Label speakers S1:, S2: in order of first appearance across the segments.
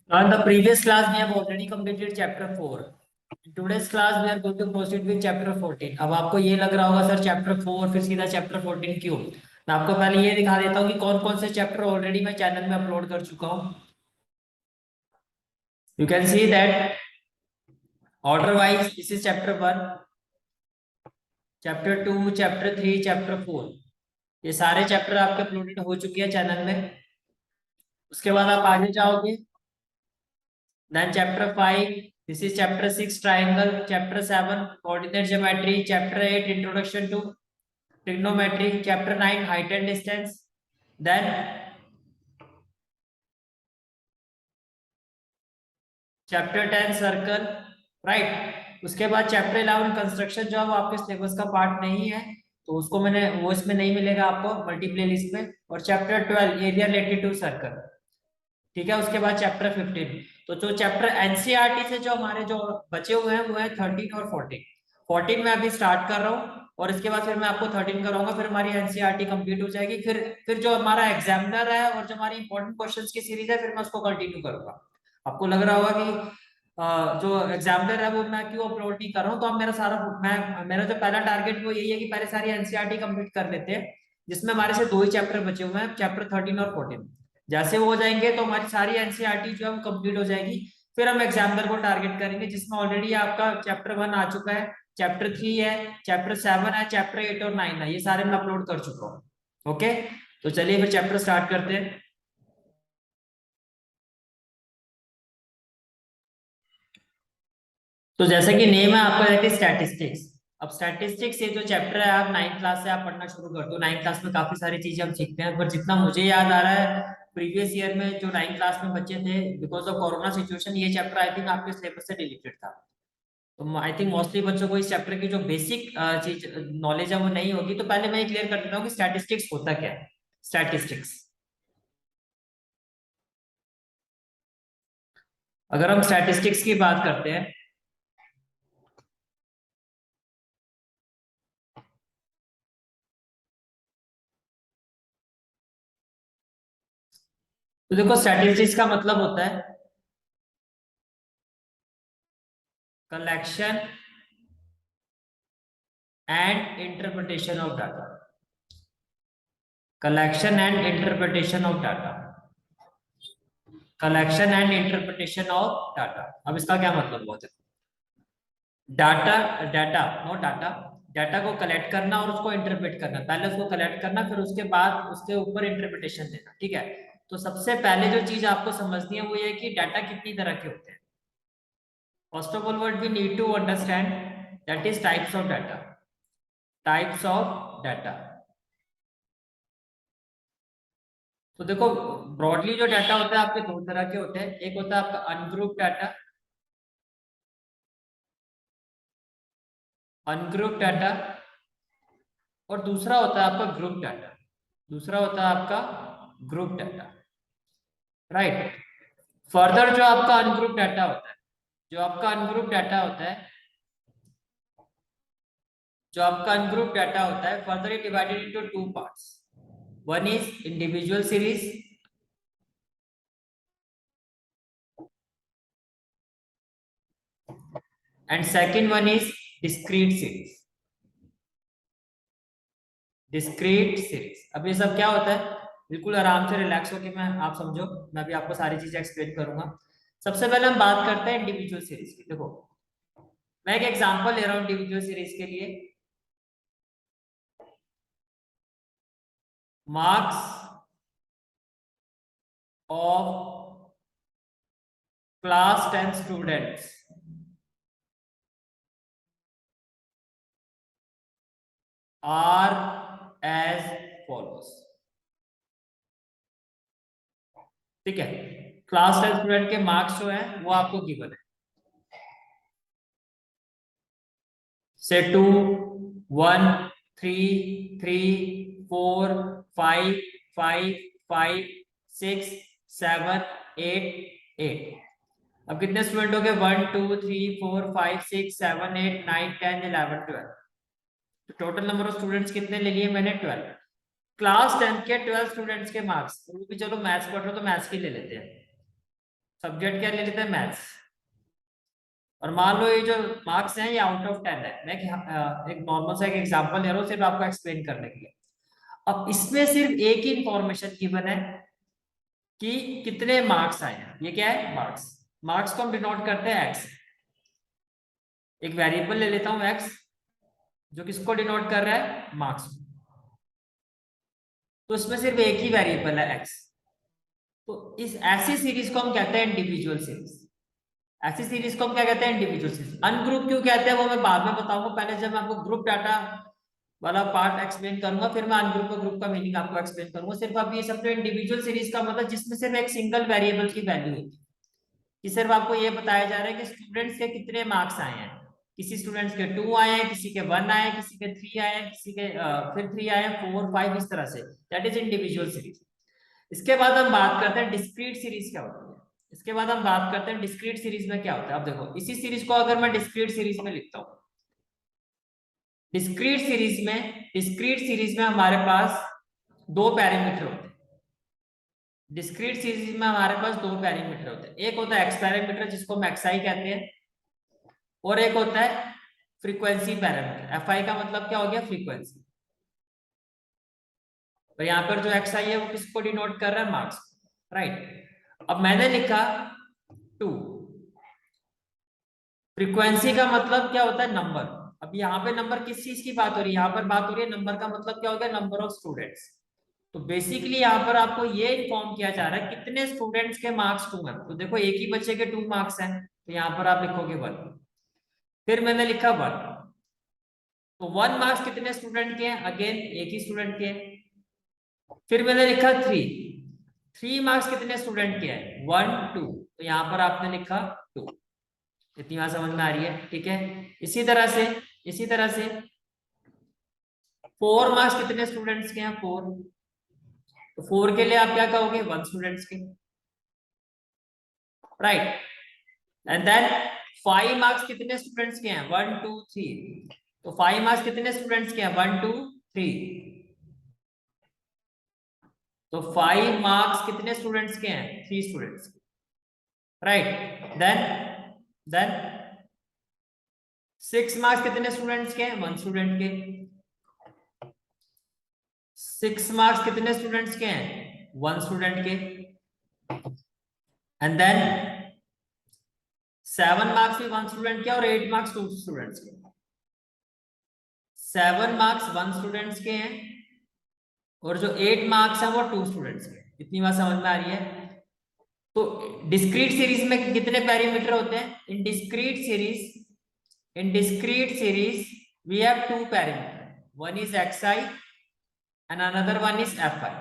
S1: On the previous class, we have already completed chapter 4. In today's class, we are going to proceed with chapter 14. अब आपको ये लग रहा होगा sir chapter 4 फिर सीधा चैप्टर 14 क्यों? मैं आपको पहले ये दिखा देता हूँ कि कौन कौन से चैप्टर ऑलरेडी मैं चैनल में अपलोड कर चुका हूँ. You can see that order wise, this is chapter 1, chapter 2, chapter 3, chapter 4. ये सारे चैप्टर आपके अपलोडेड हो चुके हैं चैनल में. उसके बाद आप आगे जाओगे. Then chapter 5, this is chapter 6 triangle, chapter 7 coordinate geometry, chapter 8 introduction to trigonometry, chapter 9 height and distance, then chapter 10 circle, right. उसके बाद chapter 11 कंस्ट्रक्शन जो है वो आपके सिलेबस का पार्ट नहीं है, तो उसको वो इसमें नहीं मिलेगा आपको मल्टीप्ले लिस्ट में. और chapter 12 area related to circle. ठीक है. उसके बाद चैप्टर 15. तो जो चैप्टर एनसीईआरटी से जो हमारे जो बचे हुए हैं वो है 13 और 14. 14 में अभी स्टार्ट कर रहा हूँ और इसके बाद फिर मैं आपको 13 कराऊंगा. फिर हमारी एनसीईआरटी कंप्लीट हो जाएगी. फिर जो हमारा एग्जामिनर है और जो हमारी इंपॉर्टेंट क्वेश्चंस की सीरीज है फिर मैं उसको कंटिन्यू करूंगा. आपको लग रहा होगा कि जो एग्जामिनर है वो मैं क्यों अपलोड नहीं कर रहा हूँ. तो अब मेरा जो पहला टारगेट वो यही है कि पहले सारी एनसीईआरटी कंप्लीट कर लेते हैं, जिसमें हमारे से 2 ही चैप्टर बचे हुए हैं, चैप्टर 13 और 14. जैसे वो हो जाएंगे तो हमारी सारी एनसीईआरटी जो है वो कंप्लीट हो जाएगी. फिर हम एग्जामिनर को टारगेट करेंगे, जिसमें ऑलरेडी आपका चैप्टर 1 आ चुका है, चैप्टर 3 है, चैप्टर 7 है, चैप्टर 8 और 9 है. ये सारे मैं अपलोड कर चुका हूँ. ओके. तो चलिए फिर चैप्टर स्टार्ट करते हैं. तो जैसे कि नेम है आपका रहती है स्टैटिस्टिक्स. अब स्टैटिस्टिक्स ये जो चैप्टर है आप 9th क्लास से आप पढ़ना शुरू कर दो. 9th क्लास में काफी सारी चीजें हम सीखते हैं, पर जितना मुझे याद आ रहा है प्रीवियस ईयर में जो 9th क्लास में बच्चे थे, बिकॉज ऑफ कोरोना सिचुएशन ये चैप्टर आई थिंक आपके सिलेबस से डिलीटेड था. तो आई थिंक मोस्टली बच्चों को इस चैप्टर की जो बेसिक चीज नॉलेज है वो नहीं होगी. तो पहले मैं क्लियर कर देता हूँ कि स्टैटिस्टिक्स होता क्या है. स्टैटिस्टिक्स, अगर हम स्टैटिस्टिक्स की बात करते हैं तो देखो स्टैटिस्टिक्स का मतलब होता है collection and interpretation of data. Collection and interpretation of data. Collection and interpretation of data. अब इसका क्या मतलब हुआ? Data, data not data. Data को कलेक्ट करना और उसको इंटरप्रेट करना. पहले उसको कलेक्ट करना फिर उसके बाद उसके ऊपर इंटरप्रिटेशन देना. ठीक है. तो सबसे पहले जो चीज आपको समझनी है वो ये है कि डाटा कितनी तरह के होते हैं. First of all what we need to understand that is types of data. Types of data. तो देखो ब्रॉडली जो डाटा होता है आपके 2 तरह के होते हैं. एक होता है आपका अनग्रुप डाटा. Ungroup data. और दूसरा होता है आपका ग्रुप डाटा. दूसरा होता है आपका ग्रुप डाटा. राइट. फर्दर जो आपका अनग्रुप डाटा होता है, जो आपका अनग्रुप डाटा होता है, जो आपका अनग्रुप डाटा होता है further it divided into 2 parts. One is individual series and second one is discrete series. Discrete series. अब ये सब क्या होता है, बिल्कुल आराम से रिलैक्स होके मैं आप समझो, मैं भी आपको सारी चीजें एक्सप्लेन करूंगा. सबसे पहले हम बात करते हैं इंडिविजुअल सीरीज की. देखो मैं एक एग्जांपल ले रहा हूं इंडिविजुअल सीरीज के लिए. Marks of class 10 students are as follows. ठीक है. क्लास 10 स्टूडेंट के मार्क्स जो है वो आपको गिवन है. से 2, 1, 3, 3, 4, 5, 5, 5, 6, 7, 8, 8. अब कितने स्टूडेंट हो गए? 1, 2, 3, 4, 5, 6, 7, 8, 9, 10, 11, 12. तो टोटल नंबर ऑफ स्टूडेंट्स कितने ले लिए मैंने? 12. क्लास 10 के 12 स्टूडेंट्स के मार्क्स. तो भी चलो मैथ्स पढ़ रहे हो तो मैथ्स के ले लेते हैं. सब्जेक्ट क्या ले लेते हैं, मैथ्स। और मान लो ये जो मार्क्स हैं ये आउट ऑफ 10 है। मैं एक नॉर्मल सा एक एग्जांपल ले रहा हूँ सिर्फ आपको एक्सप्लेन करने के लिए। अब इसमें सिर्फ एक ही इंफॉर्मेशन गिवन है कि कितने मार्क्स आए हैं। ये क्या है, मार्क्स। मार्क्स को हम डिनोट करते हैं एक्स। एक वेरिएबल ले लेता हूं एक्स, जो किसको डिनोट कर रहा है, मार्क्स। तो इसमें सिर्फ एक ही वेरिएबल है एक्स। तो इस ऐसी सीरीज को हम कहते हैं इंडिविजुअल सीरीज। ऐसी सीरीज को हम क्या कहते हैं, इंडिविजुअल सीरीज। अनग्रुप क्यों कहते हैं वो मैं बाद में बताऊंगा। पहले जब मैं आपको ग्रुप डाटा वाला पार्ट एक्सप्लेन करूंगा, फिर मैं अनग्रुप और ग्रुप का मीनिंग आपको एक्सप्लेन करूंगा। सिर्फ अब ये सब इंडिविजुअल सीरीज का मतलब जिसमें सिर्फ एक सिंगल वेरिएबल की वैल्यू होती है, कि सिर्फ आपको ये बताया जा रहा है कि स्टूडेंट्स के कितने मार्क्स आए हैं। किसी स्टूडेंट्स के 2 आए हैं, किसी के 1 आए हैं, किसी के 3 आए हैं, किसी के फिर 3 आए हैं, 4 5 इस तरह से। That is individual series. इसके बाद हम बात करते हैं डिस्क्रीट सीरीज क्या होती है। इसके बाद हम बात करते हैं डिस्क्रीट सीरीज में क्या होता है। अब देखो इसी सीरीज को अगर मैं डिस्क्रीट सीरीज में लिखता हूँ, डिस्क्रीट सीरीज में हमारे पास दो पैरामीटर होते हैं। डिस्क्रीट सीरीज में हमारे पास दो पैरामीटर होते हैं। एक होता है एक्स पैरामीटर जिसको हम एक्सआई कहते हैं, और एक होता है फ्रीक्वेंसी पैरामीटर। एफ आई का मतलब क्या हो गया, फ्रीक्वेंसी। और यहाँ पर जो एक्स आई है वो किसको डिनोट कर रहा है, मार्क्स, राइट। अब मैंने लिखा 2। फ्रीक्वेंसी का मतलब क्या होता है, नंबर। अब यहाँ पे नंबर किस चीज की बात हो रही है, यहाँ पर बात हो रही है नंबर का मतलब क्या हो गया, नंबर ऑफ स्टूडेंट्स। तो बेसिकली यहाँ पर आपको ये इन्फॉर्म किया जा रहा है कितने स्टूडेंट्स के मार्क्स 2 हैं। तो देखो एक ही बच्चे के 2 मार्क्स हैं, तो यहाँ पर आप लिखोगे 1। फिर मैंने लिखा 1। तो 1 मार्क्स कितने स्टूडेंट के हैं, अगेन एक ही स्टूडेंट के हैं। फिर मैंने लिखा 3 मार्क्स कितने स्टूडेंट के हैं, 1 2। तो यहाँ पर आपने लिखा 2। इतनी बात समझ में आ रही है, ठीक है। इसी तरह से 4 मार्क्स कितने स्टूडेंट्स के हैं, 4। तो 4 के लिए आप क्या कहोगे, 1 स्टूडेंट्स के, राइट। एंड देन 5 मार्क्स कितने स्टूडेंट्स के हैं, 1 2 3। तो 5 मार्क्स कितने स्टूडेंट्स के हैं, 1 2 3। तो 5 मार्क्स कितने स्टूडेंट्स के हैं, 3 स्टूडेंट्स के, राइट। देन 6 मार्क्स कितने स्टूडेंट्स के हैं, 1 स्टूडेंट के। 6 मार्क्स कितने स्टूडेंट्स के हैं, 1 स्टूडेंट के। एंड देन 7 मार्क्स भी 1 स्टूडेंट के और 8 मार्क्स 2 स्टूडेंट्स के। 7 मार्क्स 1 स्टूडेंट्स के हैं और जो 8 मार्क्स हैं वो 2 स्टूडेंट्स के। इतनी बात समझ में आ रही है। तो डिस्क्रीट सीरीज में कितने पैरामीटर होते हैं, in discrete series we have 2 parameter, one is xi and another one is fi.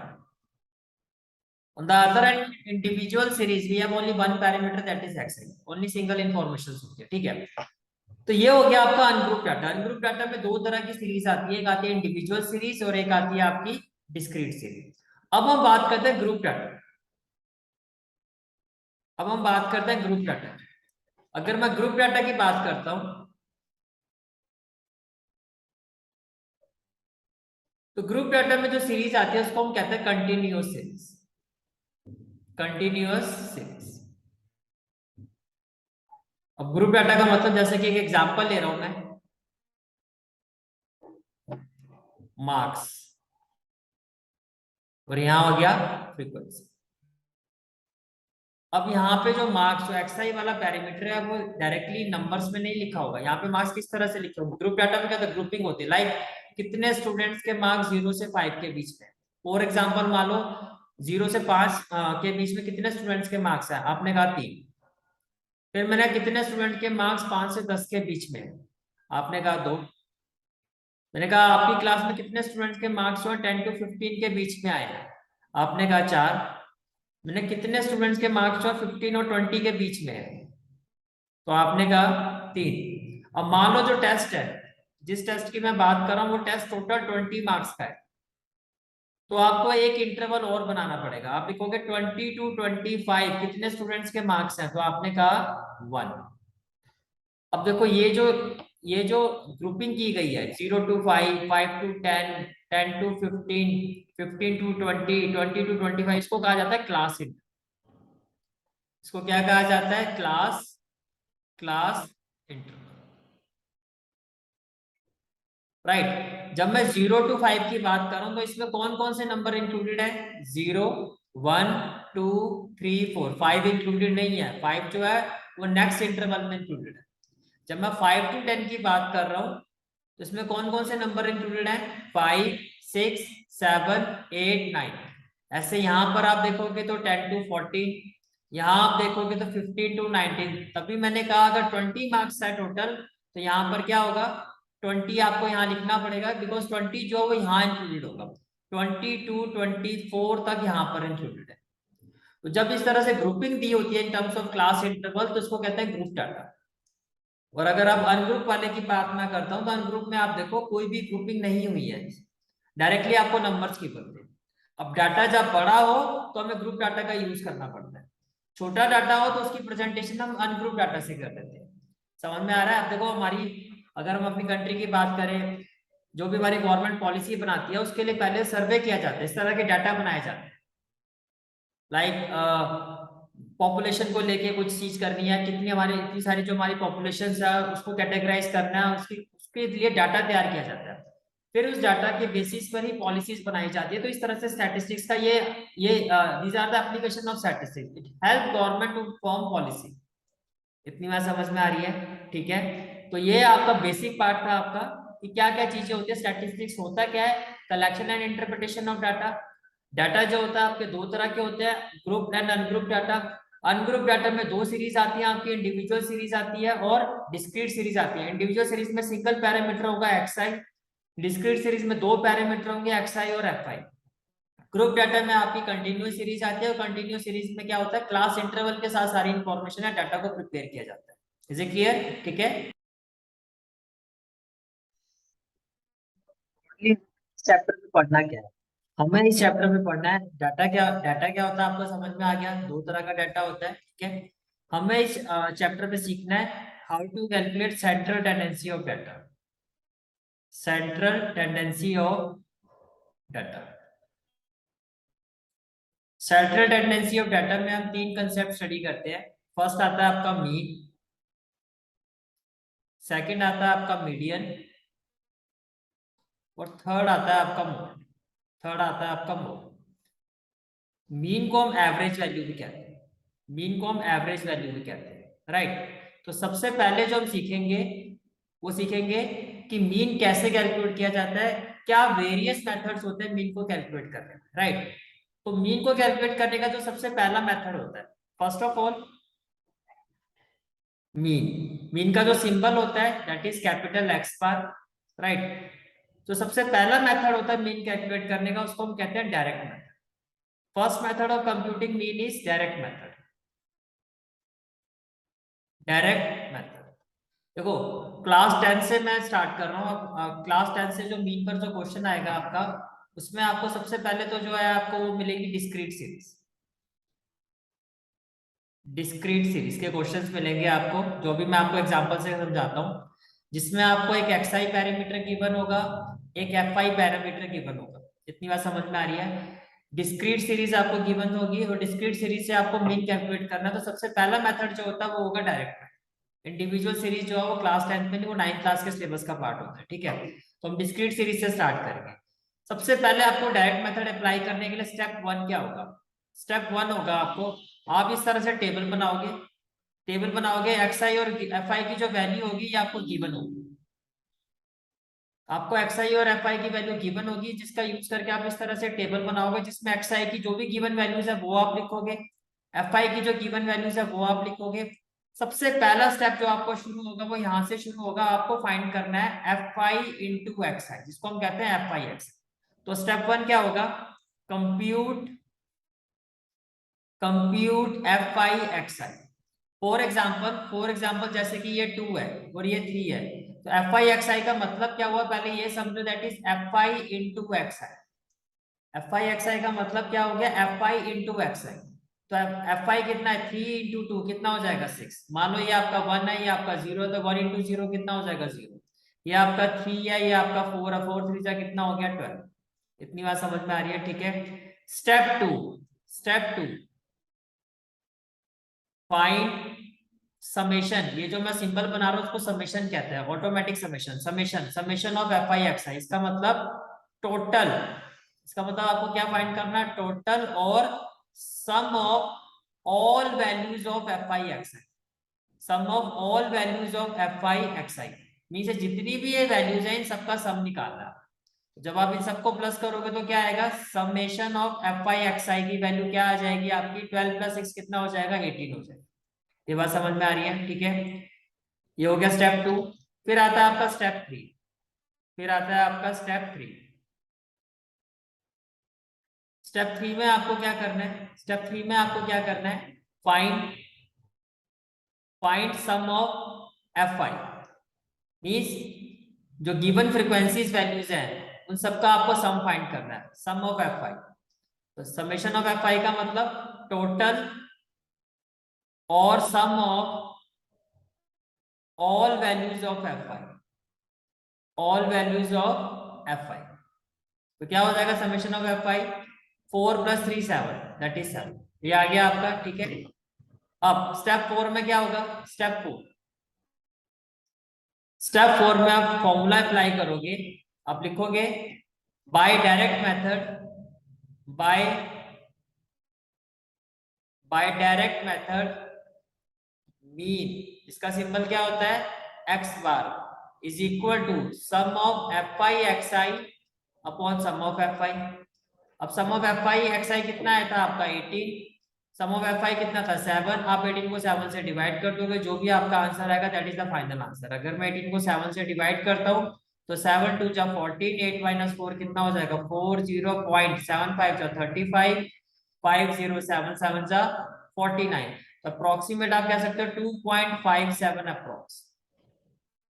S1: On the other hand, individual series we have only one parameter, that is xi, only single information होती है, ठीक है। तो ये हो गया आपका ungroup data. Ungroup data में दो तरह की सीरीज आती है, एक आती है इंडिविजुअल सीरीज और एक आती है आपकी डिस्क्रीट सीरीज। अब हम बात करते हैं ग्रुप डाटा। Group data. अगर मैं ग्रुप डाटा की बात करता हूं तो ग्रुप डाटा में जो सीरीज आती है उसको हम कहते हैं कंटिन्यूअस सीरीज। अब ग्रुप डाटा का मतलब, जैसे कि एक एग्जांपल ले रहा हूं मैं, मार्क्स, और यहां हो गया फ्रीक्वेंसी। अब यहाँ पे जो मार्क्स, जो एक्सआई वाला पैरामीटर है वो डायरेक्टली नंबर्स में नहीं लिखा होगा। यहाँ पे मार्क्स किस तरह से लिखे होंगे, ग्रुप डाटा में क्या था, ग्रुपिंग होती है। लाइक कितने स्टूडेंट्स के मार्क्स 0 से 5 के बीच में। फॉर एग्जांपल मान लो 0 से 5 के बीच में कितने स्टूडेंट्स के मार्क्स है, आपने कहा 3। फिर मैंने कितने स्टूडेंट के मार्क्स 5 से 10 के बीच में, आपने कहा 2। मैंने कहा आपकी क्लास में कितने स्टूडेंट्स के मार्क्स जो 10 to 15 के बीच में आए हैं, आपने कहा 4। मैंने कितने स्टूडेंट्स के मार्क्स जो 15 और 20 के बीच में है, तो आपने कहा 3। अब मान लो जो टेस्ट है, जिस टेस्ट की मैं बात कर रहा हूँ वो टेस्ट टोटल 20 मार्क्स का है, तो आपको एक इंटरवल और बनाना पड़ेगा। आप लिखोगे 20 to 25 कितने स्टूडेंट्स के मार्क्स हैं, तो आपने कहा 1। अब देखो ये जो ग्रुपिंग की गई है 0 to 5, 5 to 10, 10 to 15, 15 to 20, 20 to 25, इसको कहा जाता है क्लास इंटरवल। इसको क्या कहा जाता है? Class interval. राइट। जब मैं 0 to 5 की बात कर रहा हूं तो इसमें कौन कौन से नंबर इंक्लूडेड है? 0, 1, 2, 3, 4, 5 इंक्लूडेड नहीं है। 5 जो है वो नेक्स्ट इंटरवल में इंक्लूडेड है। जब मैं 5 to 10 की बात कर रहा हूं तो इसमें कौन कौन से नंबर इंक्लूडेड है? 5, 6, 7, 8, 9। ऐसे यहां पर आप देखोगे तो 10 to 14, यहाँ आप देखोगे तो 15 to 19। तभी मैंने कहा अगर 20 मार्क्स है टोटल तो यहाँ पर क्या होगा? 20 आपको यहाँ लिखना पड़ेगा, बिकॉज 20 जो है वो यहाँ इंक्लूडेड होगा। 20 to 24 तक यहाँ पर इंक्लूडेड है। तो जब इस तरह से ग्रुपिंग दी होती है in terms of class interval तो इसको कहते हैं ग्रुप डाटा। और अगर आप अनग्रुप वाले की बात मैं करता हूँ तो अनग्रुप में आप देखो कोई भी ग्रुपिंग नहीं हुई है, डायरेक्टली आपको नंबर्स की बनते हैं। अब डाटा जब बड़ा हो तो हमें ग्रुप डाटा का यूज करना पड़ता है, छोटा डाटा हो तो उसकी प्रेजेंटेशन हम अनग्रुप डाटा से कर देते हैं। समझ में आ रहा है? अब देखो हमारी, अगर हम अपनी कंट्री की बात करें, जो भी हमारी गवर्नमेंट पॉलिसी बनाती है उसके लिए पहले सर्वे किया जाता है, इस तरह के डाटा बनाए जाते हैं। लाइक पॉपुलेशन को लेके कुछ चीज करनी है, कितनी हमारी इतनी सारी जो हमारी पॉपुलेशन है उसको कैटेगराइज करना है, उसके लिए डाटा तैयार किया जाता है। फिर उस डाटा के बेसिस पर ही पॉलिसीज बनाई जाती है। तो इस तरह से स्टैटिस्टिक्स का ये these are the application of statistics, it help government to form policy. इतनी बात समझ में आ रही है? ठीक है। तो ये आपका बेसिक पार्ट था आपका कि क्या क्या चीजें होती है स्टैटिस्टिक्स। होता क्या है? Collection and interpretation of data. Data जो होता है आपके दो तरह के होते हैं, group and ungroup data. Ungroup data में दो सीरीज आती है आपकी, इंडिविजुअल सीरीज आती है और डिस्क्रीट सीरीज आती है। इंडिविजुअल सीरीज में सिंगल पैरामीटर होगा एक्सआई, डिस्क्रीट सीरीज में दो पैरामीटर होंगे एक्सआई और एफआई। ग्रुप डाटा में आपकी कंटिन्यूस सीरीज आती है और कंटिन्यूस सीरीज में क्या होता है? क्लास इंटरवल के साथ सारी इंफॉर्मेशन है डाटा को प्रिपेयर किया जाता है। Is it clear? ठीक है। इस चैप्टर में पढ़ना क्या है? हमें इस चैप्टर में पढ़ना है डाटा क्या होता है, आपको समझ में आ गया? दो तरह का डाटा होता है, ठीक है। हमें इस चैप्टर में सीखना है how to calculate central tendency of data. Central tendency of data. Central tendency of data में हम तीन कंसेप्ट स्टडी करते हैं। फर्स्ट आता है आपका मीन, सेकंड आता है आपका मीडियन और थर्ड आता है आपका मोड। थर्ड आता है आपका मोड। मीन को हम एवरेज वैल्यू भी कहते हैं, मीन को हम एवरेज वैल्यू भी कहते हैं, राइट। तो सबसे पहले जो हम सीखेंगे वो सीखेंगे कि मीन कैसे कैलकुलेट किया जाता है, क्या वेरियस मेथड्स होते हैं मीन को कैलकुलेट करने में, राइट। तो मीन को कैलकुलेट करने का जो सबसे पहला मेथड होता है, फर्स्ट ऑफ ऑल मीन का जो सिंबल होता है that is capital x bar, right. तो सबसे पहला मेथड होता है मीन कैलकुलेट करने का, उसको हम कहते हैं direct method. First method of computing mean is direct method. Direct method देखो, क्लास 10 से मैं स्टार्ट कर रहा हूँ। अब क्लास 10 से जो मीन पर जो क्वेश्चन आएगा आपका, उसमें आपको सबसे पहले तो जो है आपको वो मिलेगी डिस्क्रीट सीरीज। डिस्क्रीट सीरीज के क्वेश्चंस मिलेंगे आपको, जो भी मैं आपको एग्जांपल से समझाता हूँ, जिसमें आपको एक एक्सआई पैरामीटर गिवन होगा, एक एफआई पैरामीटर गिवन होगा। इतनी बात समझ में आ रही है? डिस्क्रीट सीरीज आपको गिवन होगी और डिस्क्रीट सीरीज से आपको मीन कैलकुलेट करना है। तो सबसे पहला मेथड जो होता है वो होगा डायरेक्ट। इंडिविजुअल सीरीज जो है वो क्लास 10 में नहीं, वो 9th क्लास के सिलेबस का पार्ट होता है, ठीक है। तो हम डिस्क्रीट सीरीज से स्टार्ट करेंगे। सबसे पहले आपको डायरेक्ट मेथड अप्लाई करने के लिए स्टेप 1 क्या होगा? स्टेप 1 होगा आपको, आप इस तरह से टेबल बनाओगे। टेबल बनाओगे, एक्सआई और एफआई की जो वैल्यू होगी ये आपको गिवन होगी। आपको एक्सआई और एफआई की वैल्यू गिवन होगी, जिसका यूज करके आप इस तरह से टेबल बनाओगे जिसमें एक्सआई की जो भी गिवन वैल्यूज है वो आप लिखोगे, एफआई की जो गिवन वैल्यूज है वो आप लिखोगे। सबसे पहला स्टेप जो आपको शुरू होगा वो यहां से शुरू होगा, आपको फाइंड करना है एफ आई इंटू एक्स आई, जिसको हम कहते हैं एफ आई एक्स। तो स्टेप 1 क्या होगा? Compute compute F I x I. For example जैसे कि ये 2 है और ये 3 है, तो एफ आई एक्स आई का मतलब क्या हुआ? पहले ये समझो, that is F I into X I. F I x I का मतलब क्या हो गया? F I into X I. तो एफ आई कितना है? 3 इंटू 2 कितना हो जाएगा? 6। मान लो ये आपका 1 है, ये आपका 0 है, तो 1 इंटू 0 कितना हो जाएगा? 0। ये आपका 3 है, ये आपका 4 है, 4 3 कितना हो गया? 12। इतनी बात समझ में आ रही है? ठीक है। स्टेप 2, स्टेप 2 फाइंड समेशन, ये जो मैं सिंबल बना रहा हूँ उसको समेशन कहते हैं, automatic summation, summation of F I x I, इसका मतलब टोटल, इसका मतलब आपको क्या फाइंड करना है, टोटल और sum of all values of F I x I, sum of all values of F I x I, mean जितनी भी ये वैल्यूज हैं इन सबका सम निकालना है। जब आप इन सबको प्लस करोगे तो क्या आएगा, summation of F I x I की वैल्यू क्या आ जाएगी आपकी, 12 प्लस 6 कितना हो जाएगा, 18 हो जाएगा। ये बात समझ में आ रही है, ठीक है। ये हो गया स्टेप 2। फिर आता है आपका स्टेप 3, फिर आता है आपका स्टेप 3। स्टेप 3 में आपको क्या करना है, स्टेप 3 में आपको क्या करना है, find find sum of F I, means जो गिवन फ्रीक्वेंसीज वैल्यूज हैं उन सबका आपको सम फाइंड करना है, सम ऑफ एफ आई। तो समेशन ऑफ एफ आई का मतलब टोटल और sum of all values of F I, all values of F I. तो क्या हो जाएगा summation of F I, 4 plus 3 7, that is 7। ये आ गया आपका, ठीक है। अब स्टेप 4 में क्या होगा, स्टेप 4 में आप फॉर्मूला अप्लाई करोगे, आप लिखोगे by direct method, by by direct method mean, इसका सिंबल क्या होता है, x bar is equal to sum of F I x I upon sum of F I. अब sum of F I x I कितना आया था आपका 18, सम of F I कितना था 7, आप 18 को 7 से डिवाइड कर दोगे, जो भी आपका आंसर आएगा that is the final answer. अगर मैं 18 को 7 से डिवाइड करता हूँ तो 7 2 जा 14, 8 माइनस 4 कितना हो जाएगा 40.75 जा 35, 507 7 जा 49, अप्रोक्सीमेट आप कह सकते हो 2.57 approx,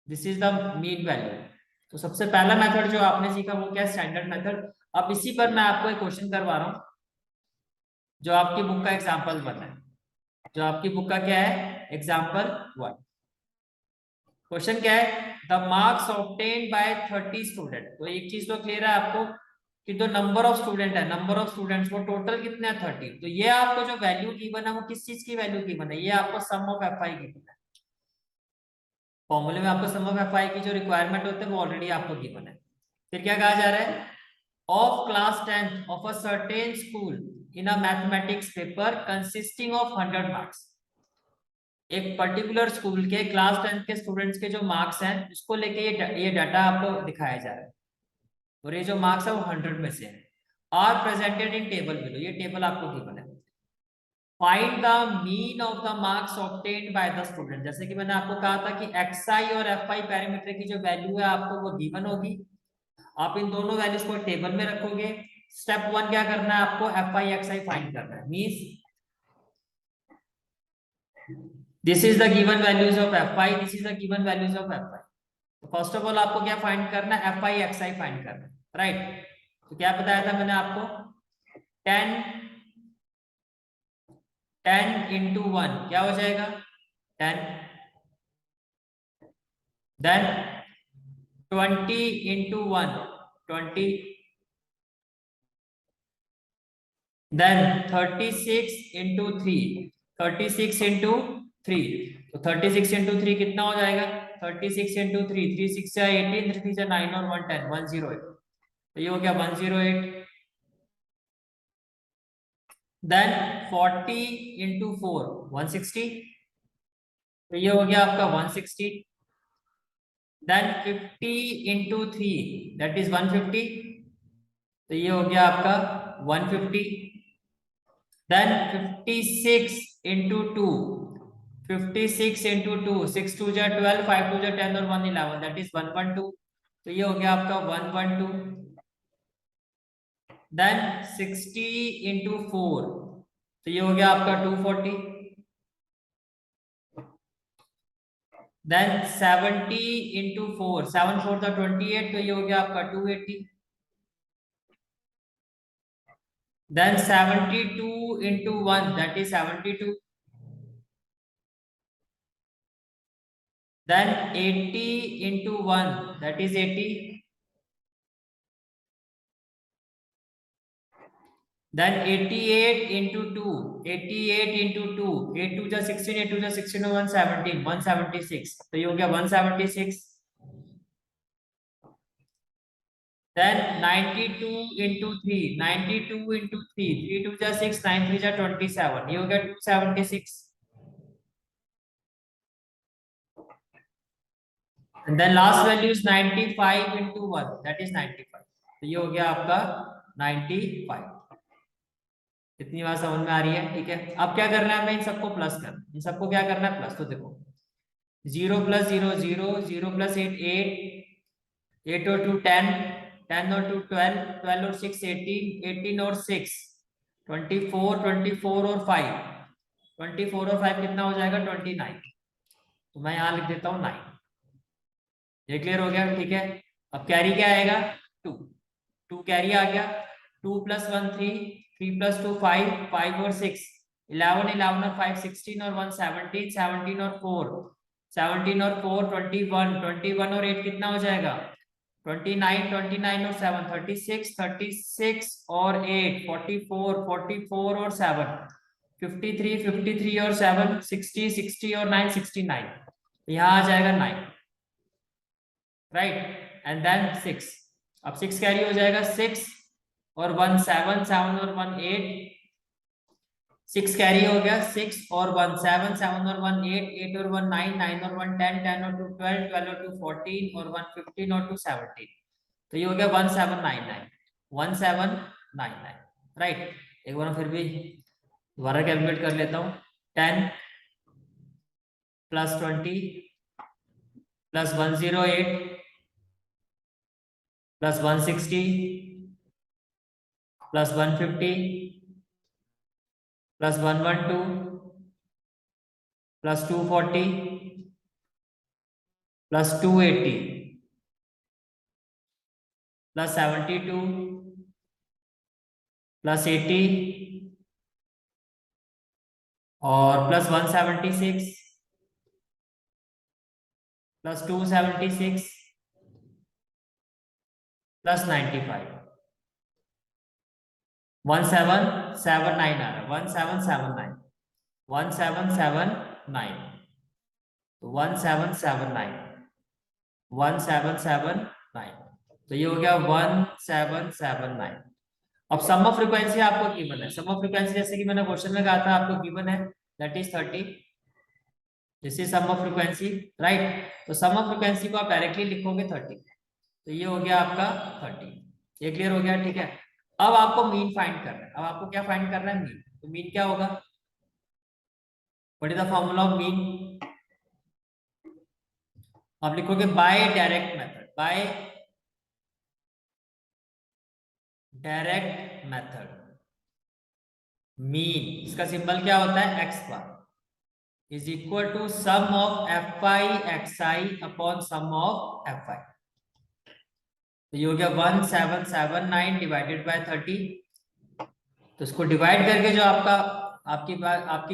S1: this is the mean value. तो सबसे पहला मेथड जो आपने सीखा वो क्या है, स्टैंडर्ड मेथड। अब इसी पर मैं आपको एक क्वेश्चन करवा रहा हूं जो आपकी बुक का एग्जाम्पल बना है, जो आपकी बुक का क्या है, एग्जाम्पल 1। क्वेश्चन क्या है, the marks obtained bye 30 student. तो एक चीज तो क्लियर है आपको कि जो नंबर ऑफ स्टूडेंट है, नंबर ऑफ स्टूडेंट्स वो टोटल कितने हैं 30। तो ये आपको जो वैल्यू गिवन है वो किस चीज की वैल्यू गिवन है, ये आपको सम ऑफ एफ आई गिवन है। फॉर्मूले में आपको सम ऑफ एफ आई की जो रिक्वायरमेंट होते हैं वो ऑलरेडी आपको गिवन है। फिर क्या कहा जा रहा है, of class 10th of a certain school in a mathematics paper consisting of 100 marks. एक पर्टिकुलर स्कूल के क्लास 10th के स्टूडेंट्स के जो मार्क्स हैं उसको लेके ये डाटा आपको दिखाया जा रहा है, और ये जो मार्क्स है वो 100 में से है। Are presented in table below, ये टेबल आपको गिवन है। Find the mean of the marks obtained by the student. जैसे कि मैंने आपको कहा था कि एक्स आई और एफ आई पैरामीटर की जो वैल्यू है आपको वो गिवन होगी, आप इन दोनों वैल्यूज को टेबल में रखोगे। स्टेप 1 क्या करना है आपको, F I x I find करना है, means this is the given values of F I, this is the given values of F I. तो फर्स्ट ऑफ ऑल आपको क्या फाइंड करना है, F I x I find करना है, right. तो क्या बताया था मैंने आपको, 10 10 इंटू 1 क्या हो जाएगा 10, then 20 into 1 20, then 36 into 3 36 into 3। तो 36 इंटू 3 कितना हो जाएगा, 36 इंटू 3, 3 6 या 18, 3 से 9 और 1 10, 108। तो ये हो गया 108। देन 40 इंटू 4 160, तो ये हो गया आपका 160। देन 50 इंटू 3 दैट इज 150, तो ये हो गया आपका 150। देन 56 इंटू 2, 56 इंटू 2, 6 2 जा 12, 5 2 जा 10 और 1 11, दैट इज 112। तो ये हो गया आपका 112। देन 60 इंटू 4, तो ये हो गया आपका 240। देन 70 इंटू 4, 7 4 था 28, तो ये हो गया आपका 280। Then 72 into 1 that is 72। Then 80 into 1 that is 80। Then 88 into 2, 88 into 2, 8 2 जा 16, 8 2 जा 16 और 117, 176, तो ये हो गया 176. Then 92 into 3, 92 into 3, 3 2 जा 6, 9 3 जा 27, ये हो गया 276. And then last value is 95 into 1, that is 95. तो ये हो गया आपका 95. इतनी बात समझ में आ रही है? ठीक है, अब क्या करना है, हमें इन सबको प्लस करना, इन सबको क्या करना है, प्लस. तो देखो 0 + 0 0, 0 + 8 8, 8 और 2 10, 10 और 2 12, 12 और 6 18, 18 और 6 24, 24 और 5, 24 और 5 कितना हो जाएगा, 29. तो मैं यहाँ लिख देता हूँ 9. ये क्लियर हो गया? ठीक है, अब कैरी क्या आएगा, 2. 2 कैरी आ गया. 2 + 1 3, 3 + 2 5, 5 और 6 11, 11 और 5 16 और 1 17, 17 और 4 17 और 4 21, 21 और 8 कितना हो जाएगा, 29, 29 और 7 36, 36 और 8 44, 44 और 7 53, 53 और 7 60, 60 और 9 69. यहाँ आ जाएगा 9, राइट. And then 6. अब 6 कैरी हो जाएगा, 6 और 1 7, 7 और 1 8, 6 कैरी हो गया, 6 और 1 7, 7 और 1 8, 8 और 1 9, 9 और 1 10, 10 और 2 12, 12 और 2 14 और 1 15 और 2 17. तो ये हो गया 1799, 1799, राइट. एक बार फिर भी दोबारा कैलकुलेट कर लेता हूँ. 10 + 20 + 108 + 160 + 150 + 112 + 240 + 280 + 72 + 80 और + 176 + 276 + 95. 1779 आ रहा है, 1779, 1779, तो 1779, 1779. तो ये हो गया 1779. अब सम ऑफ फ्रीक्वेंसी आपको गिवन है. सम ऑफ फ्रीक्वेंसी जैसे कि मैंने क्वेश्चन में कहा था आपको गिवन है, that is 30. This is sum of frequency, right. तो सम ऑफ फ्रीक्वेंसी को आप डायरेक्टली लिखोगे 30, तो ये हो गया आपका 30. ये क्लियर हो गया? ठीक है, अब आपको मीन फाइंड करना है. अब आपको क्या फाइंड करना है, मीन. तो मीन क्या होगा, what is the formula of mean. आप लिखोगे by direct method, by direct method. Mean, इसका सिंबल क्या होता है, x bar, is equal to sum of F I x I upon sum of F I. तो ये हो गया 1779 डिवाइडेड बाय 30. तो इसको डिवाइड करके जो आपकी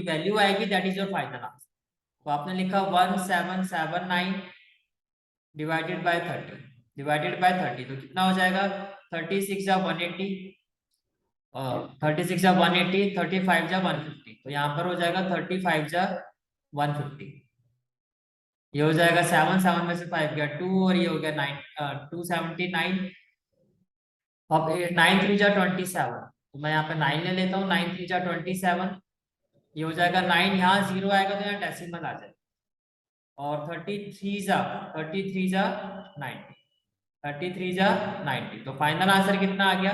S1: वैल्यू आएगी, that is your final answer. तो आपने लिखा 1779 डिवाइडेड बाय 30, डिवाइडेड बाय 30, तो कितना हो जाएगा, 36 जा 180 और 36 जा 180, 35 जा 150. तो यहाँ पर हो जाएगा 35 जा 150. ये हो जाएगा 7, 7 में से 5 गया 2 और ये हो गया 279. अब 9 3 जा 27, तो मैं यहाँ पे 9 ले लेता हूँ. 9 3 जा 27, ये हो जाएगा 9, यहाँ 0 आएगा तो यहाँ डेसिमल आ जाएगा. और 33 जा 90, 33 जा 90. तो फाइनल आंसर कितना आ गया,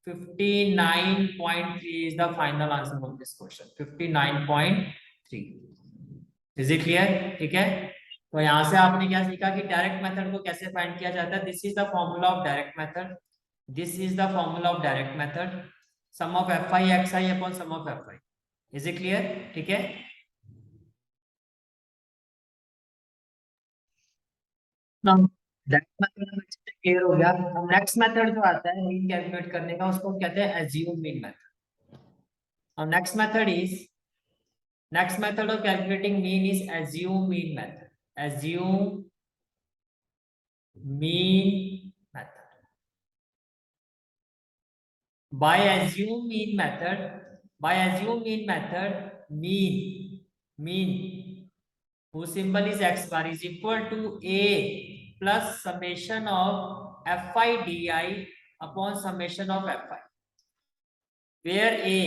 S1: 59.3 is the final answer of this question. 59.3. Is it clear? ठीक है, तो यहाँ से आपने क्या सीखा कि डायरेक्ट मेथड को कैसे फाइंड किया जाता है. This is the formula of direct method, this is the formula of direct method, sum of F I x I upon sum of F i. Is it clear? ठीक है, direct method clear हो गया. Next method जो आता है mean calculate करने का, उसको कहते हैं एज्यूम मीन मेथड. और next method of calculating mean is assume mean method. Assume mean method. by assume mean method, mean whose symbol is x bar is equal to a plus summation of fi di upon summation of fi, where a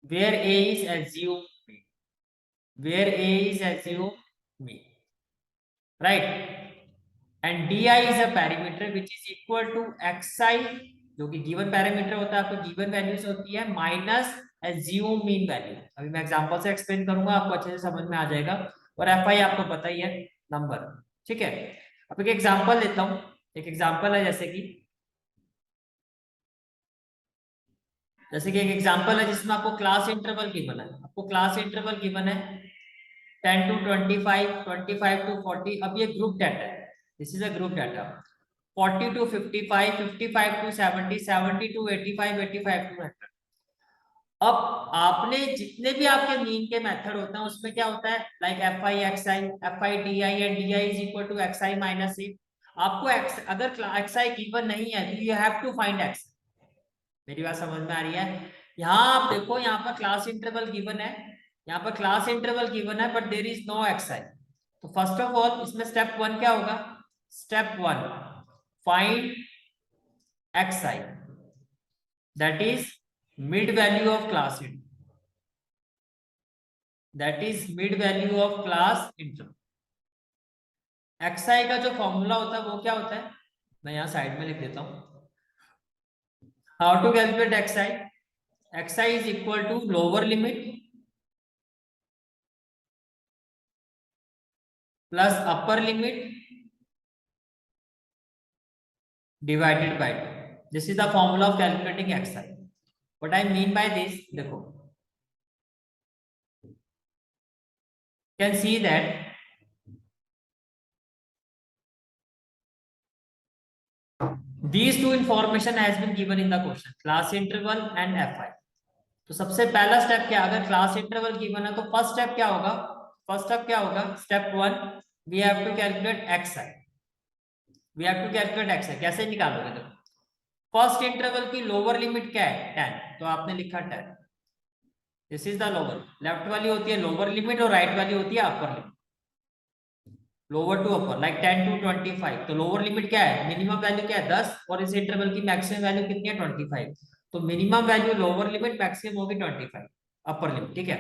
S1: is assume mean, where a is assume mean, right? And di is a parameter which is equal to xi, जो कि given parameter होता है, आपको given values होती है minus assume mean value. अभी मैं example से एक्सप्लेन करूंगा, आपको अच्छे से समझ में आ जाएगा। और एफ आई आपको पता ही है, नंबर, ठीक है। अब एक एग्जांपल लेता हूं, एक एग्जांपल है जैसे कि एक एग्जांपल है जिसमें आपको क्लास इंटरवल गिवन है, आपको क्लास इंटरवल गिवन है 10 to 25, 25 to 40। अब ये ग्रुप डाटा है, this is a group data. 40 to 55, 55 to 70, 70 to 85, 85 to 100। अब आपने जितने भी आपके मीन के मेथड होते हैं उसमें क्या होता है, like F I x I, F I D I and D I is equal to X I minus A. आपको एक्स, अगर एक्स आई गिवन नहीं है तो you have to find X. मेरी बात समझ में आ रही है? यहाँ आप देखो, यहाँ पर क्लास इंटरवल गिवन है, यहाँ पर क्लास इंटरवल गिवन है, but there is no X I. तो फर्स्ट ऑफ ऑल इसमें स्टेप वन क्या होगा? Step one, find X I, that is mid value of class interval, that is mid value of class interval. X I का जो formula होता है वो क्या होता है, मैं यहाँ साइड में लिख देता हूँ। How to calculate x i? X I is equal to lower limit plus upper limit divided by 2। This is the formula of calculating xi। What I mean by this, देखो, can see that these two information has been given in the question, class interval and fi। तो सबसे पहला step क्या, अगर class interval given है तो first step क्या होगा? फर्स्ट स्टेप क्या होगा? Step one, we have to calculate x I, we have to calculate x I. कैसे निकालोगे? देखो, फर्स्ट इंटरवल की लोअर लिमिट क्या है? 10, तो आपने लिखा 10। This is the lower, left वाली होती है लोअर लिमिट और राइट वाली होती है upper limit. Lower to upper, like 10 to 25। तो लोअर लिमिट क्या है? मिनिमम वैल्यू क्या है? 10, और इस इंटरवल की मैक्सिमम वैल्यू कितनी है? 25। तो minimum value lower limit, maximum होगी 25 अपर लिमिट, ठीक है।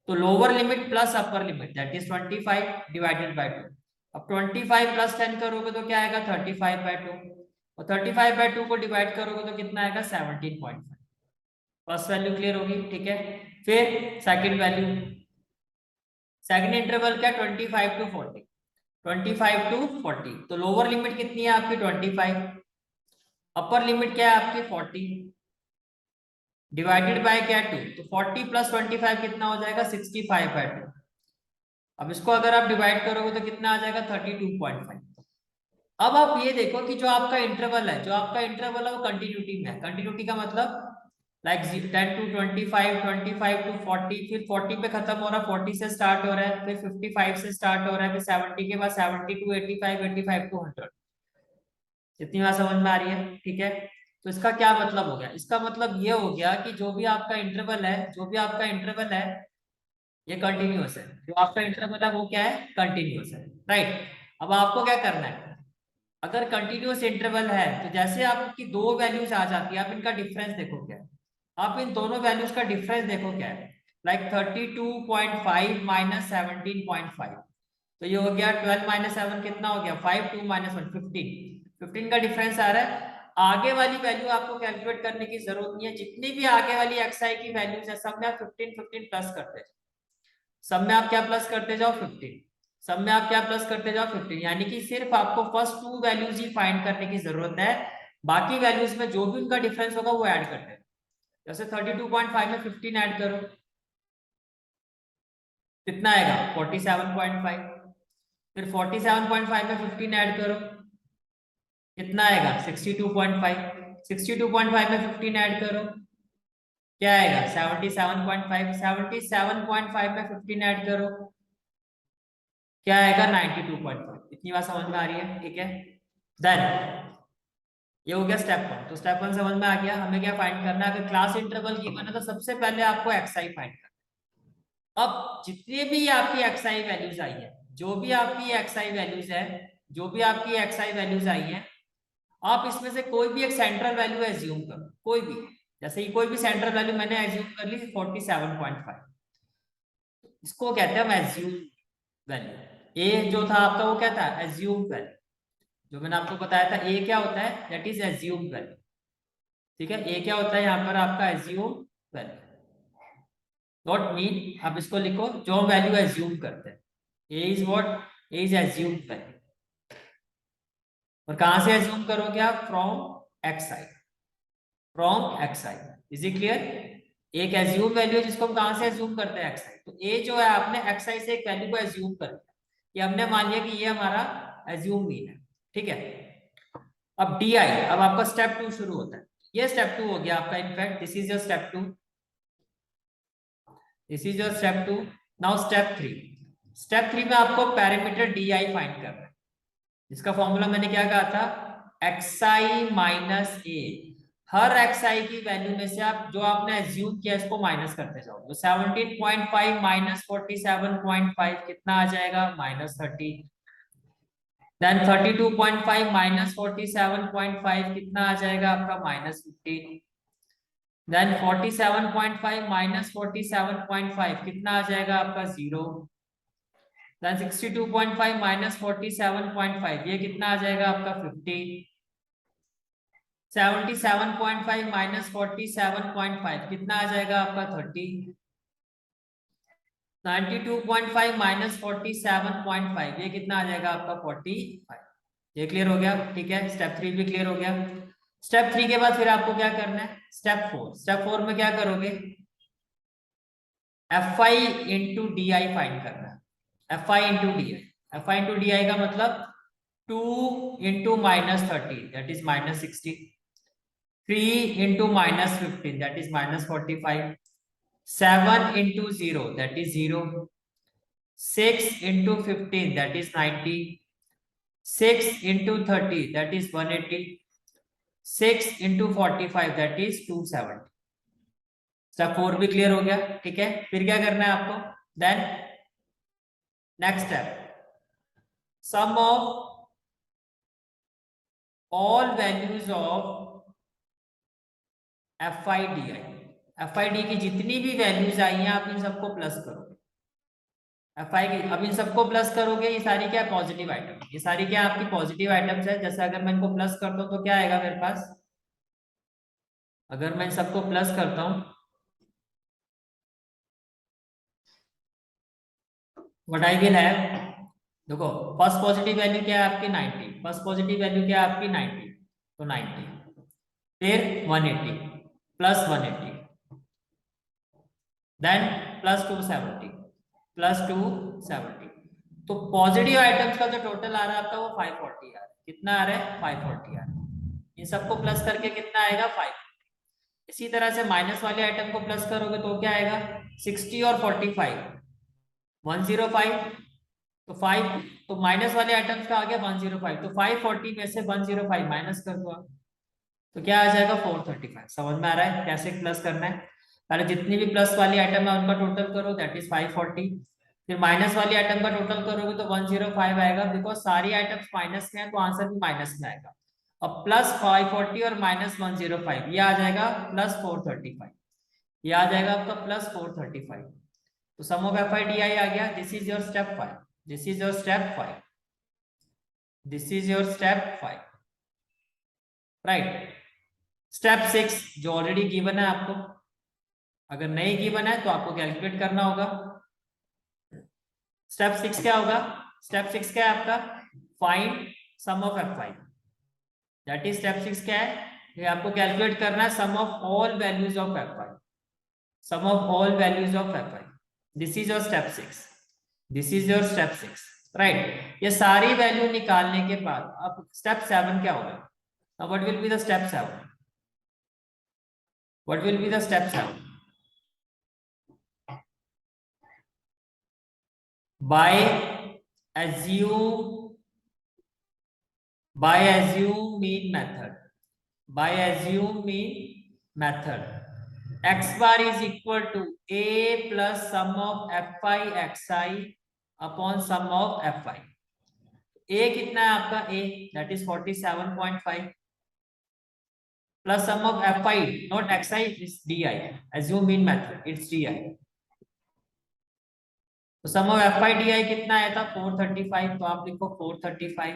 S1: तो lower limit plus upper limit that is 25 divided by 2। अब 25 प्लस 10 करोगे तो क्या आएगा? 35/2। और 35/2 को डिवाइड करोगे तो कितना आएगा? 17.5। फर्स्ट वैल्यू क्लियर होगी, ठीक है। फिर सेकंड वैल्यू, सेकंड इंटरवल क्या? 25 to 40, 25 to 40। तो लोअर लिमिट कितनी है आपकी? 25। अपर लिमिट क्या है आपकी? 40 डिवाइडेड बाय क्या? 2। तो 40 प्लस 25 कितना हो जाएगा? 65/2। अब इसको अगर आप डिवाइड करोगे तो कितना आ जाएगा? 32.5। अब आप ये देखो कि जो आपका इंटरवल है, वो कंटिन्यूटी में है। कंटिन्यूटी का मतलब लाइक 10 to 25, 25 to 40, फिर 40 पे खत्म हो रहा है, 40 से स्टार्ट हो रहा है, फिर 55 से स्टार्ट हो रहा है, फिर 70 के बाद 70 to 85, 85 to 100। इतनी बात समझ में आ रही है? ठीक है। तो इसका क्या मतलब हो गया? इसका मतलब ये हो गया कि जो भी आपका इंटरवल है, ये कंटिन्यूअस है। जो आपका इंटरवल है वो क्या है? कंटिन्यूअस है, राइट। अब आपको क्या करना है? अगर कंटिन्यूअस इंटरवल है तो जैसे आपकी दो वैल्यूज आ जाती है, आप इनका डिफरेंस देखो क्या है, आप इन दोनों वैल्यूज का डिफरेंस देखो क्या है, लाइक 32.5 माइनस 17.5। तो ये हो गया 12 माइनस 7 कितना हो गया? 5, 2 माइनस 1 15। 15 का डिफरेंस आ रहा है। आगे वाली वैल्यू आपको कैलकुलेट करने की जरूरत नहीं है, जितनी भी आगे वाली xi की वैल्यूज है सब में आप 15 15 प्लस करते जाओ, सब में आप क्या प्लस करते जाओ? 15। सब में आप क्या प्लस करते जाओ? 15। यानी कि सिर्फ आपको first to values he find करने की जरूरत है, बाकी वैल्यूज में जो भी उनका डिफरेंस होगा वो ऐड करते हैं। जैसे 32.5 में 15 ऐड करो, कितना आएगा? 47.5। फिर 47.5 में 15 ऐड करो, कितना आएगा? 62.5। 62.5 में 15 ऐड करो, क्या आएगा? 77.5। 77.5 में 15 ऐड करो, क्या आएगा? 92.5। इतनी बात समझ में आ रही है? ठीक है। देन ये हो गया स्टेप वन। तो स्टेप वन समझ में आ गया। हमें क्या फाइंड करना है, अगर क्लास इंटरवल गिवन है तो सबसे पहले आपको एक्सआई फाइंड करना है। अब जितने भी आपकी एक्सआई वैल्यूज आई है, जो भी आपकी एक्सआई वैल्यूज है, जो भी आपकी एक्सआई वैल्यूज आई है, आप इसमें से कोई भी एक सेंट्रल वैल्यू एज्यूम करो, कोई भी। जैसे कि कोई भी सेंट्रल वैल्यू मैंने एज्यूम कर ली 47.5, इसको कहते हैं हम एज्यूम वैल्यू। ए जो था आपका वो क्या था, एज्यूम वैल्यू। जो मैंने आपको बताया था ए क्या होता है, दैट इज एज्यूम वैल्यू। ठीक है, ए क्या होता है यहाँ पर आपका, एज्यूम वैल्यू। नॉट मीन, आप इसको लिखो जो हम वैल्यू एज्यूम करते हैं। A is what, A is assume value. और कहां से एज्यूम करोगे आप, from X I, from X I. Is it clear? एक एज्यूम वैल्यू है जिसको हम कहां से एज्यूम करते हैं, एक्स आई। तो ए जो है आपने एक्स आई से एक वैल्यू को एज्यूम कर लिया, ये हमने मान लिया कि ये हमारा एज्यूम मीन है। ठीक है, अब डी आई, अब आपका स्टेप टू शुरू होता है। ये स्टेप टू हो गया आपका, in fact this is your step two, this is your step two. Now step three. Step three में आपको पैरामीटर डी आई फाइंड करना है, जिसका फॉर्मूला मैंने क्या कहा था, x I minus A. Her x I की वैल्यू में से आप जो आपने एज्यूम किया इसको माइनस करते जाओ। तो 17.5 माइनस 47.5 कितना आ जाएगा, -30। देन 32.5 माइनस 47.5 कितना आ जाएगा आपका, -15। देन 47.5 माइनस 47.5 कितना आ जाएगा आपका, 0। देन 62.5 माइनस 47.5 ये कितना आ जाएगा आपका, 50। 77.5 माइनस 47.5 कितना आ जाएगा आपका, 30। 92.5 माइनस 47.5 ये कितना आ जाएगा आपका, 45। ये क्लियर हो गया? ठीक है, स्टेप थ्री भी क्लियर हो गया। स्टेप थ्री के बाद फिर आपको क्या करना है, स्टेप फोर। स्टेप फोर में क्या करोगे, F I into D I find करना है। F I into D i, F I into D I का मतलब 2 into -30 that is -60, 3 into -15 that is -45, 7 into 0 that is 0, 6 into 15 that is 90, 6 into 30 that is 180, 6 into 45 that is 270। Step four भी clear हो गया। ठीक है, फिर क्या करना है आपको, then next step, sum of all values of F I D i. F I d की जितनी भी वैल्यूज आई हैं आप इन सबको प्लस करोगे। एफ आई की अब इन सबको प्लस करोगे, ये सारी क्या है, पॉजिटिव आइटम। ये सारी क्या आपकी पॉजिटिव आइटम्स है। जैसे अगर मैं इनको प्लस करता हूँ तो क्या आएगा मेरे पास, अगर मैं इन सबको प्लस करता हूँ, व्हाट आई विल हैव, देखो फर्स्ट पॉजिटिव वैल्यू क्या है आपकी 90, फर्स्ट पॉजिटिव वैल्यू क्या है आपकी 90, तो 90, फिर 180 प्लस 180, देन प्लस 270 प्लस 270। तो पॉजिटिव आइटम्स का जो टोटल आ रहा है आपका वो 540 आ रहा है। कितना आ रहा है, 540 आ रहा है। इन सबको प्लस करके कितना आएगा, 5। इसी तरह से माइनस वाले आइटम को प्लस करोगे तो क्या आएगा, 60 और 45 105। तो 5, तो माइनस वाले आइटम्स का आ गया 105, तो 540 में से 105 माइनस कर दो आप, तो क्या आ जाएगा 435। समझ में आ रहा है कैसे प्लस करना है। पहले जितनी भी प्लस वाली आइटम है उनका टोटल करो दैट इज 540, फिर माइनस वाली आइटम का टोटल करोगे तो 105 आएगा, बिकॉज सारी आइटम्स माइनस में है तो आंसर भी माइनस में आएगा। अब प्लस 540 और माइनस 105 ये आ जाएगा प्लस 435, ये आ जाएगा आपका प्लस 435। तो sum of F I D I आ गया। This is your step 5, this is your step 5, this is your step 5, right. Step 6 जो ऑलरेडी गिवन है आपको, अगर नहीं गिवन है तो आपको कैलकुलेट करना होगा। स्टेप 6 क्या होगा, स्टेप 6 क्या है आपका, find sum of F I. That is step 6 क्या है, ये आपको कैलकुलेट करना है sum of all values of F I, sum of all values of F I. This is your step 6, this is your step 6, right. ये सारी value निकालने के बाद अब स्टेप 7 क्या होगा, now what will be the step 7, what will be the step 7, by assume mean method, by assume mean method. X bar is equal to a plus sum of fi xi upon sum of fi. a कितना है आपका? a that is 47.5 plus sum of fi, not xi, is di. Assume mean method, it's di. तो sum of fi di कितना आया था? 435. तो आप लिखो 435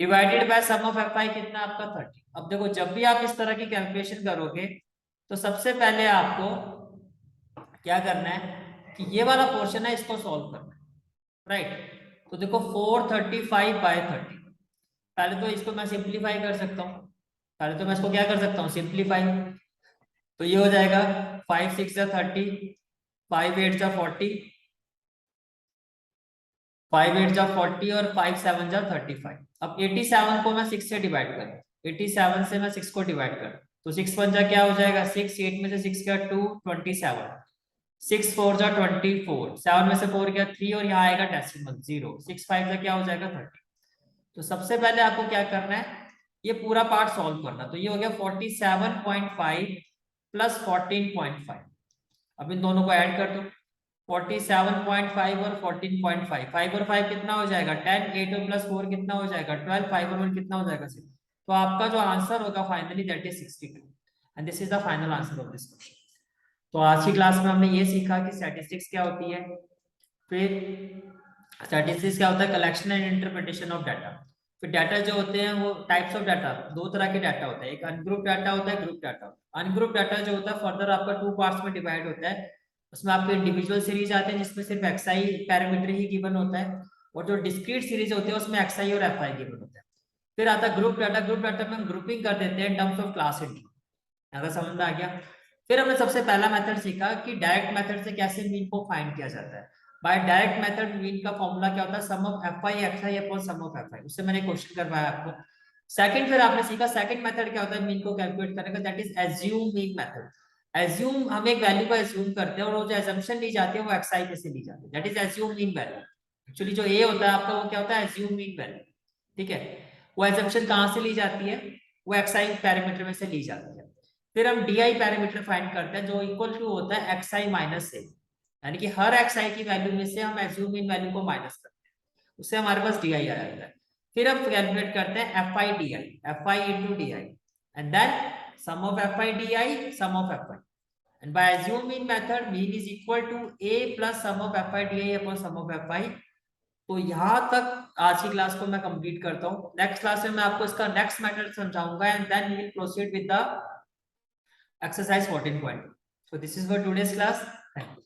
S1: divided by sum of fi कितना आपका? 30. अब देखो जब भी आप इस तरह की कैलकुलेशन करोगे तो सबसे पहले आपको क्या करना है कि ये वाला पोर्शन है इसको सॉल्व करना है, राइट? तो देखो 435 बाय 30, पहले तो इसको मैं सिंप्लीफाई कर सकता हूँ। पहले तो मैं इसको क्या कर सकता हूँ? सिंप्लीफाई। तो ये हो जाएगा 5 6 जा 30, 5 8 जा 40, 5 8 जा 40 और 5 7 जा 35। अब 87 को मैं 6 से डिवाइड करूँ, 87 से मैं 6 को डिवाइड करूँ तो 6 1 जा क्या हो जाएगा? 6, 8 में से 6 गया 2, 27, 6 4 जा 24, 7 में से 4 गया 3 और यहाँ आएगा डेसिमल 0, 6 5 जा क्या हो जाएगा? 30। तो सबसे पहले आपको क्या करना है? ये पूरा पार्ट सॉल्व करना। तो ये हो गया 47.5 प्लस 14.5। अब इन दोनों को ऐड कर दो, 47.5 और 14.5, 5 और 5 कितना हो जाएगा? 10, 8 और प्लस 4 कितना हो जाएगा? 12, 5 और 1 कितना हो जाएगा? 6। तो आपका जो आंसर होगा finally that is 62 and this is the final answer of this question. तो आज की क्लास में हमने ये सीखा कि स्टैटिस्टिक्स क्या होती है, फिर स्टैटिस्टिक्स क्या होता है? Collection and interpretation of data. फिर डाटा जो होते हैं वो टाइप्स ऑफ डाटा, दो तरह के डाटा होता है, एक अनग्रुप डाटा होता है, ग्रुप डाटा। अनग्रुप डाटा जो होता है फर्दर आपका 2 पार्ट्स में डिवाइड होता है। उसमें आपके इंडिविजुअल सीरीज आते हैं जिसमें सिर्फ एक्सआई पैरामीटर ही गिवन होता है, और जो डिस्क्रीट सीरीज होती है उसमें एक्सआई और एफआई गिवन होता है। फिर आता है ग्रुप डाटा। ग्रुप डाटा में हम ग्रुपिंग कर देते हैं in terms of class intro. अगर समझ में आ गया? फिर हमने सबसे पहला मेथड सीखा कि डायरेक्ट मेथड से कैसे मीन को फाइंड किया जाता है। बाय डायरेक्ट मेथड मीन का फॉर्मूला क्या होता है? Sum of fi xi upon sum of fi। उससे मैंने क्वेश्चन करवाया आपको। सेकंड फिर आपने सीखा सेकंड मेथड क्या होता है मीन को कैलकुलेट करने का, that is assume mean method. Assume, हम एक वैल्यू को एज्यूम करते हैं और वो जो एजम्पशन ली जाती है वो xi में से ली जाती है, that is assume mean value. Actually जो a होता है आपका वो क्या होता है? Assume mean value. ठीक है, वो एजम्पशन कहां से ली जाती है? वो xi पैरामीटर में से ली जाती है। फिर हम di पैरामीटर फाइंड करते हैं जो इक्वल टू होता है xi माइनस से, यानी कि हर xi की वैल्यू में से हम एज्यूम मीन वैल्यू को माइनस करते हैं, उससे हमारे पास di आ जाता है। फिर हम कैलकुलेट करते हैं fi di, fi into di and then sum of fi di, sum of fi, and by assume mean method mean is equal to a plus sum of fi di upon sum of fi। तो यहाँ तक आज की class को मैं complete करता हूँ। Next class में मैं आपको इसका नेक्स्ट मेथड समझाऊंगा and then we will proceed with the exercise 14.2. So this is for today's class. Thank you.